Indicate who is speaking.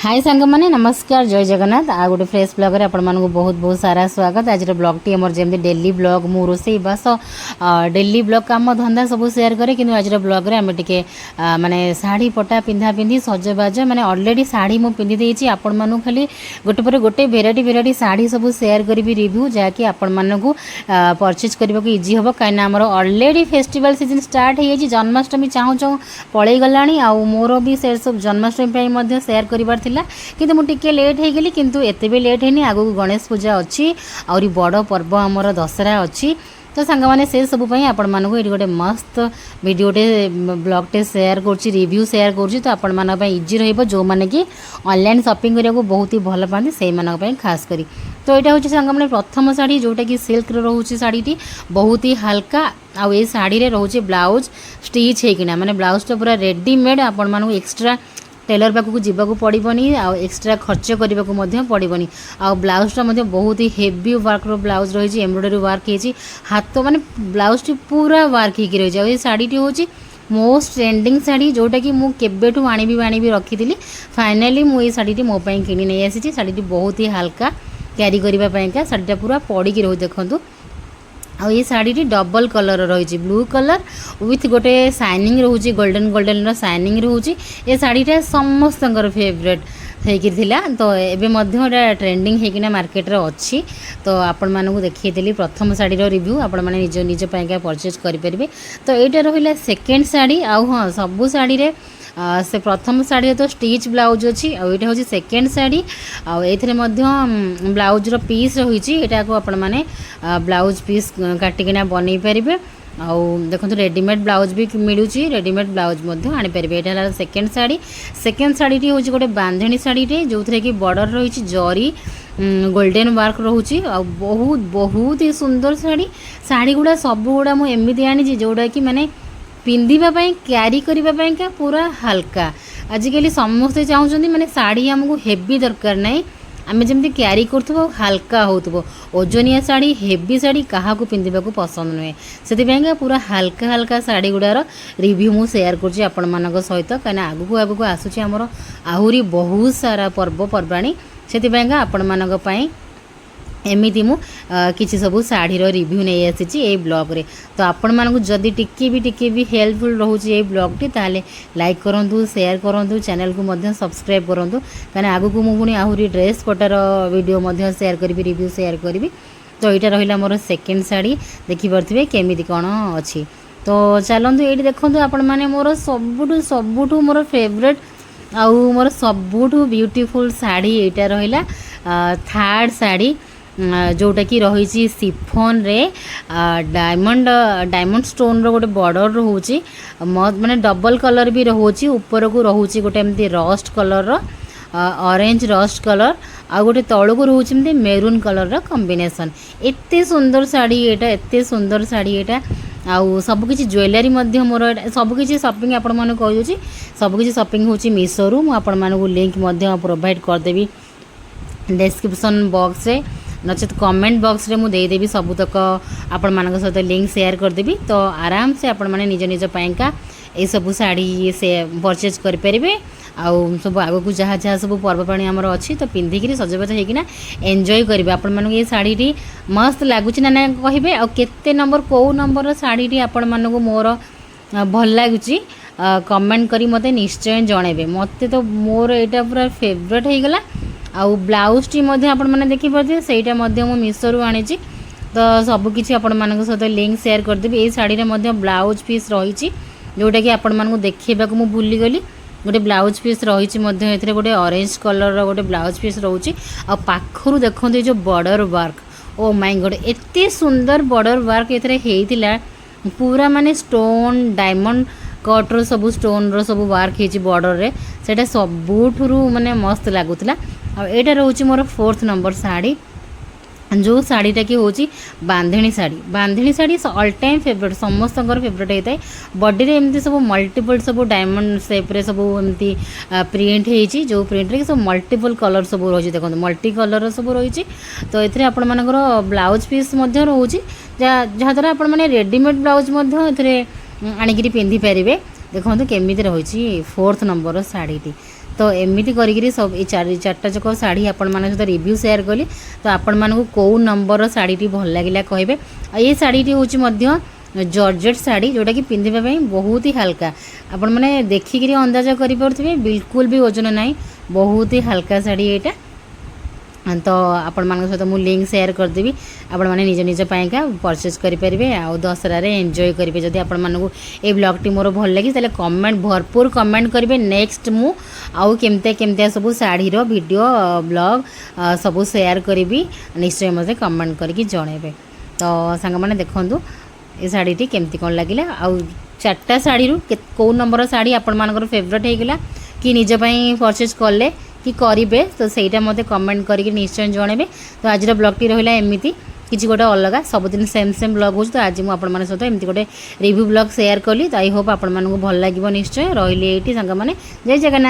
Speaker 1: हाय सांग मैंने नमस्कार जय जगन्नाथ आ गोटे फ्रेश ब्लॉग रे आपण मानक बहुत बहुत सारा स्वागत। आज ब्लॉग टी आमर जमी डेली ब्लॉग मु रोसई बास डेली ब्लॉग काम धंदा सब शेयर करे कि आज ब्लॉग रे आम टिके माने साड़ी पटा पिंधा पिंधि सजबाज माने ऑलरेडी साड़ी मु पिंधि देछि आपण मानु खाली गोटे पर गोटे वेराइटी साड़ी सब शेयर करी रिव्यू जहाँकि आपण मानक परचेज करने को इजी हम कहीं आमर ऑलरेडी फेस्टिवल सीजन स्टार्ट हो जाए जन्माष्टमी चाहूँ चाहूँ पलि गला आउ मोर भी से सब जन्माष्टमी शेयर कर किंतु मुझे टिके लेट हो गली किंतु एते भी लेट है आगु गणेश पूजा अच्छी आउरी बड़ पर्व आमर दशहरा अच्छी तो सांग मैंने से सब आपण मानक ये गोटे मस्त वीडियोटे ब्लॉगटे शेयर कर रिव्यू शेयर कर तो आपण मान इजी रही जो मैंने कि ऑनलाइन शॉपिंग करने को बहुत ही भल पाती से खास करी तो यहाँ हूँ सांग मैंने प्रथम शाड़ी जोटा कि सिल्क रोचे शाड़ी बहुत ही हल्का आउ ये शाड़ी रोचे ब्लाउज स्टिच होना माने ब्लाउजटा पूरा रेडीमेड आपण मानक एक्सट्रा टेलर पाखक जावाक पड़ोनी आउ एक्सट्रा खर्च करने को पड़ोनी आउ ब्लाउजटा बहुत ही हेवी वर्क ब्लाउज रही एम्ब्रॉयडरी वर्क होती हाथ माने ब्लाउज टी पूरा वर्क हो रही है। शाड़ी हूँ मोस्ट ट्रेंडिंग शाड़ी जोटा कि मुझे आनी रखी थी फाइनाली मुझे शाड़ी मो किणी नहीं आसी शाड़ी बहुत ही हल्का क्यारी करने शाड़ीटा पूरा पड़ी रोज देखूँ और ये शाड़ी डबल कलर रही ब्लू कलर विथ गोटे शाइनिंग रोचे गोल्डन गोल्डन शाइनिंग रोचे ये शाड़ीटा समस्त फेवरेट होता तो ये ट्रेंडिंग होना मार्केट रे अच्छी तो आपण मानक देखी प्रथम शाड़ी रिव्यू आपण मैंने निज निज परचेज करेंगे। तो यहाँ रहा सेकेंड शाड़ी आउ हाँ सबू शाड़ी रे से प्रथम शाड़ी तो स्टिच ब्लाउज अच्छी आउ यहाँ हूँ सेकेंड शाड़ी आउे ब्लाउज पीस रही को आपण मैंने ब्लाउज पीस काटिकिना बन पारे आउ देखो रेडीमेड ब्लाउज भी मिलूँ रेडीमेड ब्लाउज आनीपारे। यहाँ सेकेंड शाड़ी हूँ गोटे बांधणी शाड़ी जो थे कि बॉर्डर रही जरी गोल्डन वर्क रोचे आ बहुत बहुत ही सुंदर शाड़ी गुड़ा सब गुड़ा मुझे आनी जोड़ा कि माने पिंधापी क्यारी करने पूरा हल्का आजिकल समस्ते चाहते माने शाड़ी आमको हेवी दरकार नहीं आम जमी क्यारी कर हल्का हो ओजनिया शाड़ी हेवी शाड़ी क्या पिंधा पसंद नुहे से पूरा हल्का हल्का शाड़ी गुड़ार रिव्यू मुझे शेयर कर सहित कहीं आगू आगू आसूँ आमर आहरी बहुत सारा पर्वपर्वाणी से आपण मानी एमती मु किसी सब शाढ़ीर रिव्यू नहीं आसी ब्लॉग रे तो आपण मानक जदि टिके भी हेल्पफुल रोचे ये ब्लॉग टी ताले लाइक करूँ शेयर करूँ चैनल को मध्य सब्सक्राइब करूँ कहीं आगू को मुझे आहरी ड्रेस पटार वीडियो शेयर करी रिव्यू शेयर करी। तो यहाँ रहा मोर सेकेंड शाड़ी देखिपे केमी कौन अच्छी तो चलतु ये देखो आपण मैंने मोर सबुठ मोर फेवरेट आउ मोर सबुठ ब्यूटीफुल शाड़ी यहाँ रहा थर्ड शाड़ी जोटा कि रही सिफोन रे डायमंड स्टोन रो गोटे बॉर्डर रोचे माने डबल कलर भी रोचे ऊपर को रोचे गोटे एमती rust colour orange rust colour आ गोटे तल को रोचे मेरून कलर कॉम्बिनेशन एते सुंदर शाड़ी एटा एते सुंदर शाड़ी एटा आउ सबकि ज्वेलरी मोर सबकि शॉपिंग आपण माने कहि सबकि शॉपिंग होची मीशो रु आपण मानू लिंक प्रोवाइड करदेवी डिस्क्रिप्शन बॉक्स रे नचेत कमेंट बॉक्स रे मुझे देदेवी सबूतक आपण मान सहित लिंक शेयर करदेवी तो आराम से आपण मैंने निज निज पाइका ये सब शाड़ी से परचेज करें आउ सब आगू जहाँ जहाँ सब पर्वपाणी आमर अच्छी तो पिंधिकी सजबाज होना एंजॉय करेंगे आपण मानक ये शाड़ी मस्त लगुच ना कहे आते नंबर कौ नंबर शाड़ी आपण मानक मोर भल लगुच कमेंट करी मते निश्चय जनइबे मते तो मोर यहाँ पूरा फेवरेट हो गला आउ ब्लाउज टी आपण मैंने देखिपे से मीशो रु आनी तो सबकि आपण मान सहित लिंक शेयर करदेवी ये शाड़ी में ब्लाउज पीस रही जोटा कि आपण मानक देखा मुझे भूलीगली गोटे ब्लाउज पीस रही गोटे ऑरेंज कलर गोटे ब्लाउज पीस रोचे आ पाखरु देखते ये जो border work oh my God एते सुंदर बॉर्डर वर्क ये पूरा माने स्टोन डायमंड कटर सब स्टोन रो सब वर्क हो बॉर्डर रे सेटा सबुठुरु माने मस्त लगुला। आ एटा रोचे मोर फोर्थ नंबर शाड़ी जो शाड़ीटा कि हूँ बांधणी शाड़ी ऑल टाइम फेवरेट समस्त फेवरेट होता है बॉडी रे एमती सब मल्टीपल सब डायमंड शेप्रे सब एमती प्रिंट होती जो प्रिंट रे सब मल्टीपल कलर सब रही देखो मल्टी कलर सब रही तो ये आपण मानकर ब्लाउज पीस रोचे जहाँद्वारा आपण मैंने रेडीमेड ब्लाउज आणिक पिंधि पारे देखो केमी रही फोर्थ नंबर शाड़ी तो एमती करी सब ये चार्टा जक शाढ़ी आपण मान सहित रिव्यू शेयर कली। तो आपण मानू कौ नंबर शाढ़ी भल लगे कहे। ये शाढ़ी हूँ जॉर्जेट शाढ़ी जोटा कि पिंधिबा बहुत ही हल्का, आपण मैंने देखिक अंदाज करें बिल्कुल भी ओजन ना, बहुत ही हल्का शाढ़ी यहाँ। तो आपण मान सहित मुझे लिंक शेयर करदेवी, आपण मैंने निज निज पाइका परचेज करेंगे आउ दशहर एंजॉय करेंगे। जदि आपण मानू ये ब्लॉगटी मोर भल लगी ताले कमेंट भरपूर कमेंट करेंगे। नेक्स्ट मु आउ केमते केमते सब शाढ़ी वीडियो ब्लॉग सब शेयर करी, निश्चय मत कमेंट करके जनइबे। तो सांग मैंने देखु ये शाढ़ीटी केमती कौन लगे, आउ चार्टा शाढ़ी कौ नंबर शाढ़ी आपण मानकर फेवरेट होगा कि निजपाई परचेज कले कि करेंगे, तो सहीटा मत कमेंट करके निश्चय जनइबे। तो आज ब्लॉगटी रहा एमती किसी गोटे अलग, सबुदिन सेम सेम ब्लॉग हो। तो आज मुझे सहित एमती गोटे रिव्यू ब्लॉग शेयर कली। तो आई होप आपण मानू भल लगे निश्चय। रही ये सांग मैंने जय जगन्नाथ।